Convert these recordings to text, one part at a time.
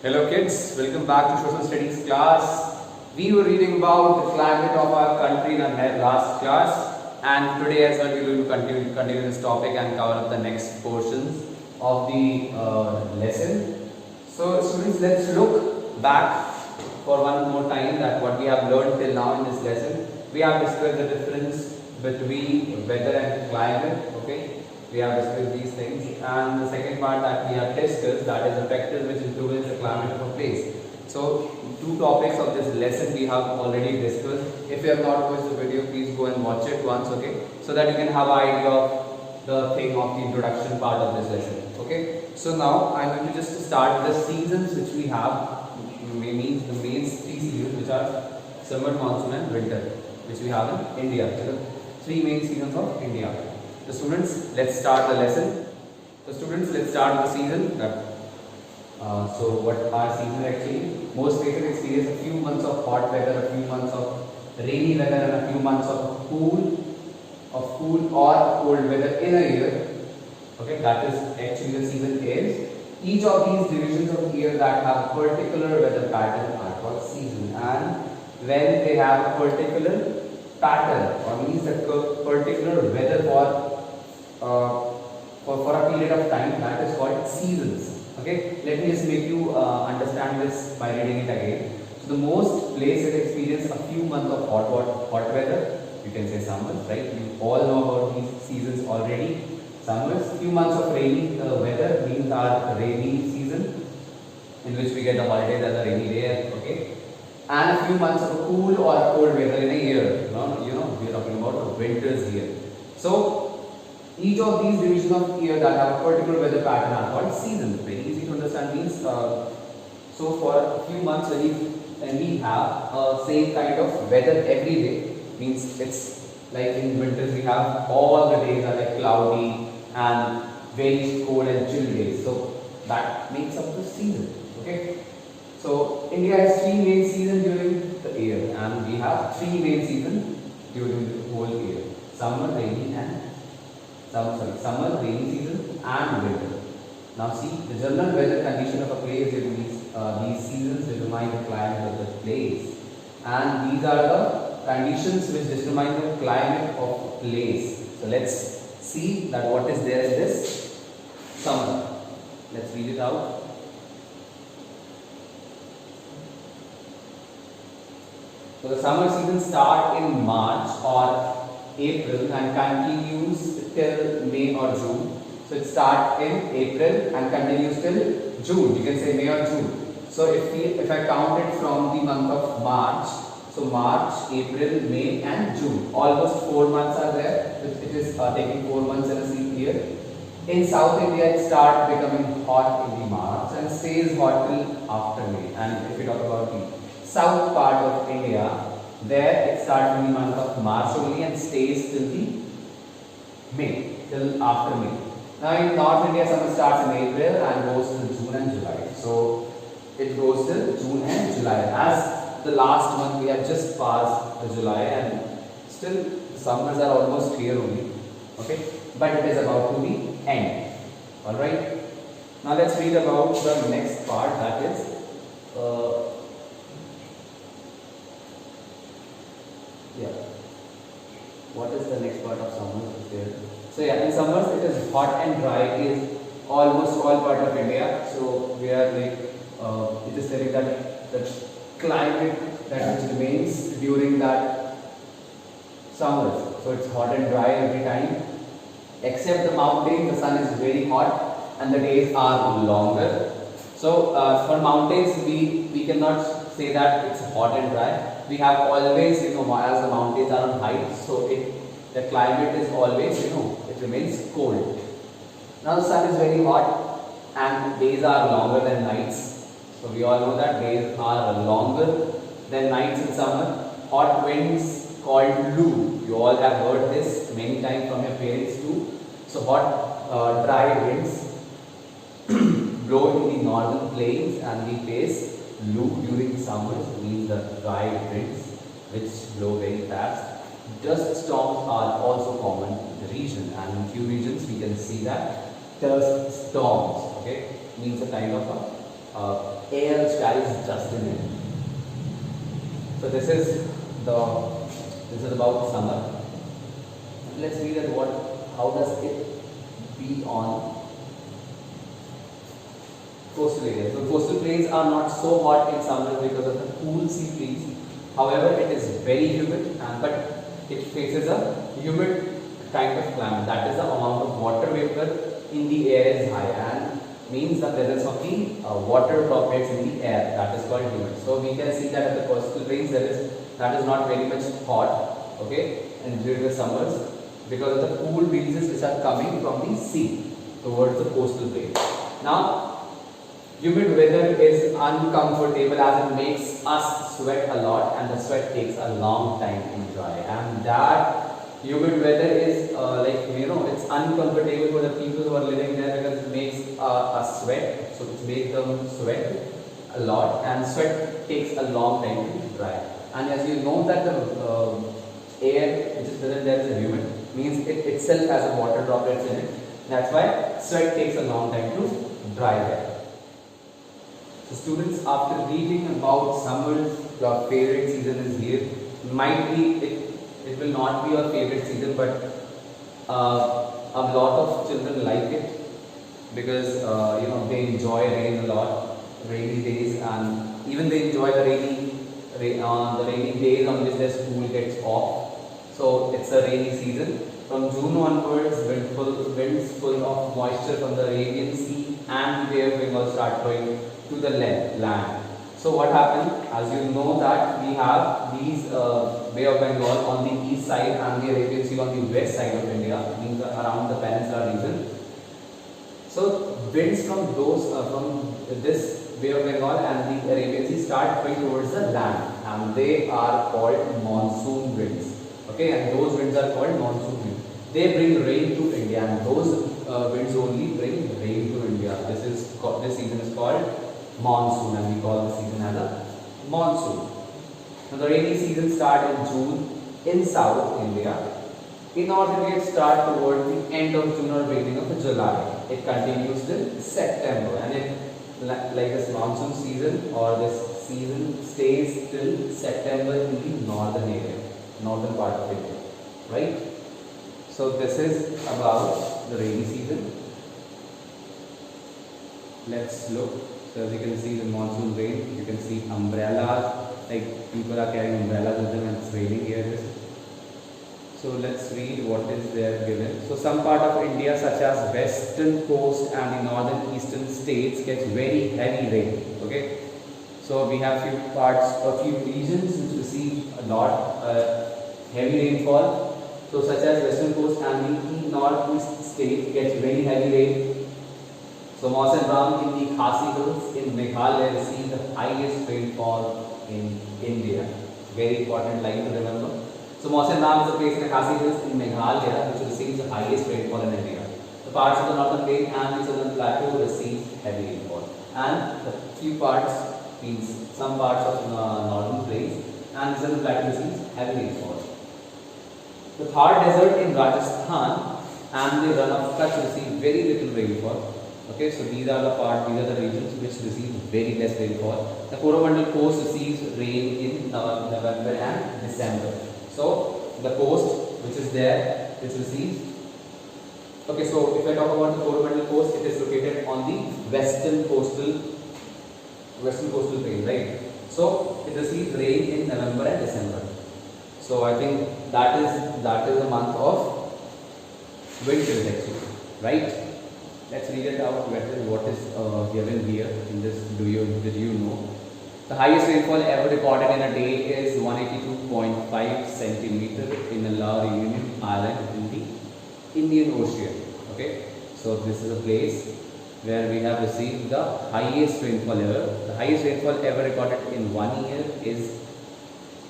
Hello kids, welcome back to Social Studies class. We were reading about the climate of our country in our last class, and today as well we will continue this topic and cover up the next portions of the lesson. So students, let's look back for one more time that what we have learned till now in this lesson. We have discussed the difference between weather and climate, okay? We have discussed these things, and the second part that we have discussed, that is the factors which influence the climate of a place. So two topics of this lesson we have already discussed. If you have not watched the video, please go and watch it once, okay, so that you can have an idea of the thing of the introduction part of this lesson. Okay, so now I'm going to just start the seasons which we have, means the main three seasons, which are summer, monsoon and winter, which we have in India. So the three main seasons of India. So students, let's start the lesson. So students, let's start the season. So what are seasons actually? Most places experience a few months of hot weather, a few months of rainy weather and a few months of cool or cold weather in a year. Okay, that is actually the season is. Each of these divisions of the year that have a particular weather pattern are called season, and when they have a particular pattern or means a particular weather for a period of time, that is called seasons. Okay, let me just make you understand this by reading it again. So the most places experience a few months of hot weather. You can say summers, right? You all know about these seasons already. Summers, few months of rainy weather means our rainy season, in which we get the holidays as a rainy day. Okay, and a few months of cool or cold weather in a year. We are talking about winters here. So each of these divisions of year that have a particular weather pattern are called seasons. Very easy to understand. Means so for a few months when we have same kind of weather every day, means it's like in winters we have all the days are like cloudy and very cold and chill days. So that makes up the season. Okay. So India has three main seasons during the year, and we have three main seasons during the whole year: summer, rainy rainy season and winter. Now see, the general weather condition of a place during these seasons determine the climate of the place, and these are the conditions which determine the climate of a place. So let's see that what is there in this summer. Let's read it out. So the summer season starts in March or April and continues till May or June. So it starts in April and continues till June. You can say May or June. So if I count it from the month of March, so March, April, May and June, almost 4 months are there. It is taking 4 months in a year. In South India, it starts becoming hot in the March and stays hot till after May. And if we talk about the south part of India, there it starts in the month of March only and stays till the May, till after May. Now in North India, summer starts in April and goes till June and July. So it goes till June and July. As the last month we have just passed the July, and still the summers are almost here only. Okay, but it is about to be end. All right. Now let's read about the next part, that is. What is the next part of summers there? So in summers it is hot and dry. It is almost all part of India. So we are like it is telling that the climate that which remains during that summers. So it's hot and dry every time. Except the mountains, the sun is very hot and the days are longer. So for mountains we cannot say that it's hot and dry. We have always, as the mountains are on height, so the climate is always, it remains cold. Now the sun is very hot and days are longer than nights. So we all know that days are longer than nights in summer. Hot winds called Loo. You all have heard this many times from your parents too. So hot, dry winds blow in the northern plains, and we face Loo during summers, means the dry winds which blow very fast. Dust storms are also common in the region, and in few regions we can see that dust storms, okay, means a kind of a air lies just in it. So this is about summer. Let's read at how does it be on coastal areas. So coastal plains are not so hot in summer because of the cool sea breeze. However, it is very humid, but it faces a humid kind of climate. That is, the amount of water vapor in the air is high and means the presence of the water droplets in the air. That is called humid. So we can see that at the coastal plains that is not very much hot. Okay, and during the summers because of the cool breezes which are coming from the sea towards the coastal plain. Now, humid weather is uncomfortable as it makes us sweat a lot and the sweat takes a long time to dry, and that humid weather is it's uncomfortable for the people who are living there because it makes us sweat, so it makes them sweat a lot and sweat takes a long time to dry. And as you know that the air which is present there is humid, means it itself has a water droplets in it. That's why sweat takes a long time to dry there. So students, after reading about summers, your favorite season is here. Might be it will not be your favorite season, but a lot of children like it because they enjoy rain a lot, rainy days, and even they enjoy the rainy days on which their school gets off. So it's a rainy season. From June onwards, winds full of moisture from the Arabian Sea and Bay of Bengal start flowing to the land. So what happened? As you know that we have these Bay of Bengal on the east side and the Arabian Sea on the west side of India, means around the peninsula region. So winds from this Bay of Bengal and the Arabian Sea start flowing towards the land, and they are called monsoon winds. Okay, and those winds are called monsoon winds. They bring rain to India, and those winds only bring rain to India. This season is called monsoon, and we call the season as a monsoon. Now the rainy season starts in June in South India. In North India, it starts towards the end of June or beginning of July. It continues till September, and it like this monsoon season or this season stays till September in the northern part of India, right? So this is about the rainy season. Let's look. So as you can see, the monsoon rain, you can see umbrellas, like people are carrying umbrellas with them and it's raining here. So let's read what is there given. So some part of India such as western coast and the northern eastern states gets very heavy rain. Okay. So we have a few regions which receive a lot heavy rainfall. So such as western coast and the northeast state gets very heavy rain. So Mawsam Ram in the Khasi Hills in Meghalaya receives the highest rainfall in India. Very important line to remember. So Mawsam Ram is a place in the Khasi Hills in Meghalaya which receives the highest rainfall in India. The parts of the northern plain and the southern plateau receive heavy rainfall. And the few parts means some parts of northern plains and southern plateau receives heavy rainfall. The Thar desert in Rajasthan and the Rann of Kutch receive very little rainfall. Okay, so these are the regions which receive very less rainfall. The Coromandel coast receives rain in November and December. So the coast which is there, which receives. Okay, so if I talk about the Coromandel coast, it is located on the western coastal plain, right? So it receives rain in November and December. So I think that is a month of winters actually, right? Let's read it out. What is given here in this? Did you know? The highest rainfall ever recorded in a day is 182.5 centimeter in La Reunion Island in the Indian Ocean. Okay, so this is a place where we have received the highest rainfall ever. The highest rainfall ever recorded in 1 year is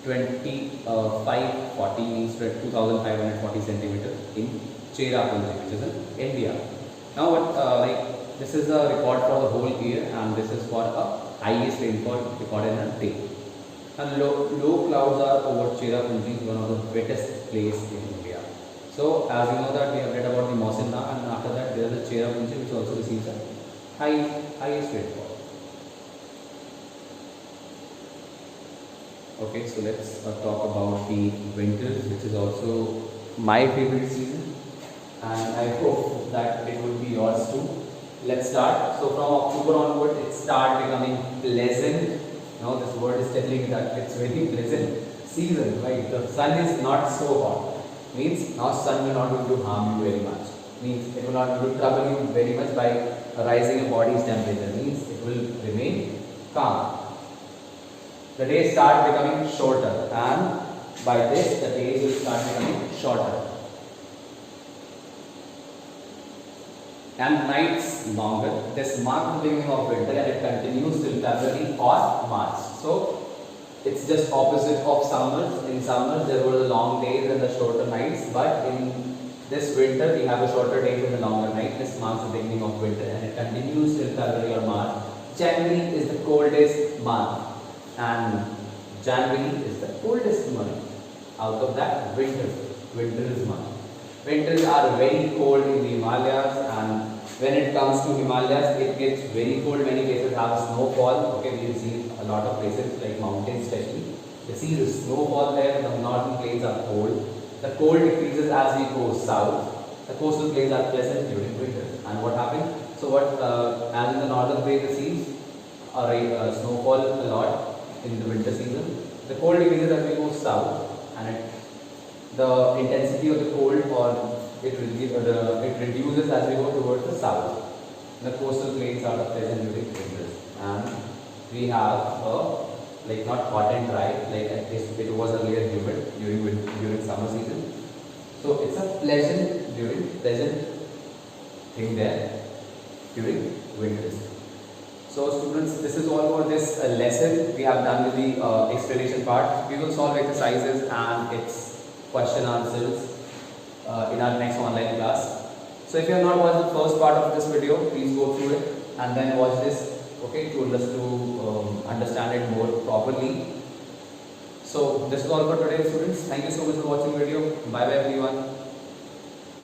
540 means 2540 centimeter in Cherrapunji, which is in India. Now what this is a record for the whole year, and this is for a highest rainfall recorded in a day. And low clouds are over Cherrapunji, one of the wettest place in India. So as you know that we have read about the Mawsam Ram, and after that there is a Cherrapunji which also receives a highest rainfall. Okay, so let's talk about the winters, which is also my favorite season, and I hope that it would be yours too. Let's start. So from October onward, it start becoming pleasant. Now this word is telling that it's very pleasant season, right? The sun is not so hot. Means now sun will not going to harm you very much. Means it will not going to trouble you very much by rising your body's temperature. Means it will remain calm. The days start becoming shorter, and by this the days will start becoming shorter. And nights longer. This marks the beginning of winter and it continues till February or March. So it's just opposite of summers. In summers there were the long days and the shorter nights, but in this winter we have the shorter days and the longer night. This marks the beginning of winter and it continues till February or March. January is the coldest month, and January is the coldest month. Out of that, winter is month. Winters are very cold in the Himalayas, and when it comes to Himalayas, it gets very cold. Many places have snowfall. Okay, we see a lot of places like mountains especially. You see the snowfall there. The northern plains are cold. The cold decreases as we go south. The coastal plains are pleasant during winter. And what happens? So what? As in the northern plains, the seas are snowfall a lot in the winter season. The cold decreases as we go south, and the intensity of the cold it reduces as we go towards the south. The coastal plains are pleasant during winters, and we have like not hot and dry like it was earlier humid during summer season. So it's a pleasant thing there during winters. So students, this is all for this lesson. We have done with the explanation part. We will solve exercises and its question answers in our next online class. So if you have not watched the first part of this video, please go through it and then watch this, okay, to understand it more properly. So this is all for today, students. Thank you so much for watching the video. Bye bye everyone.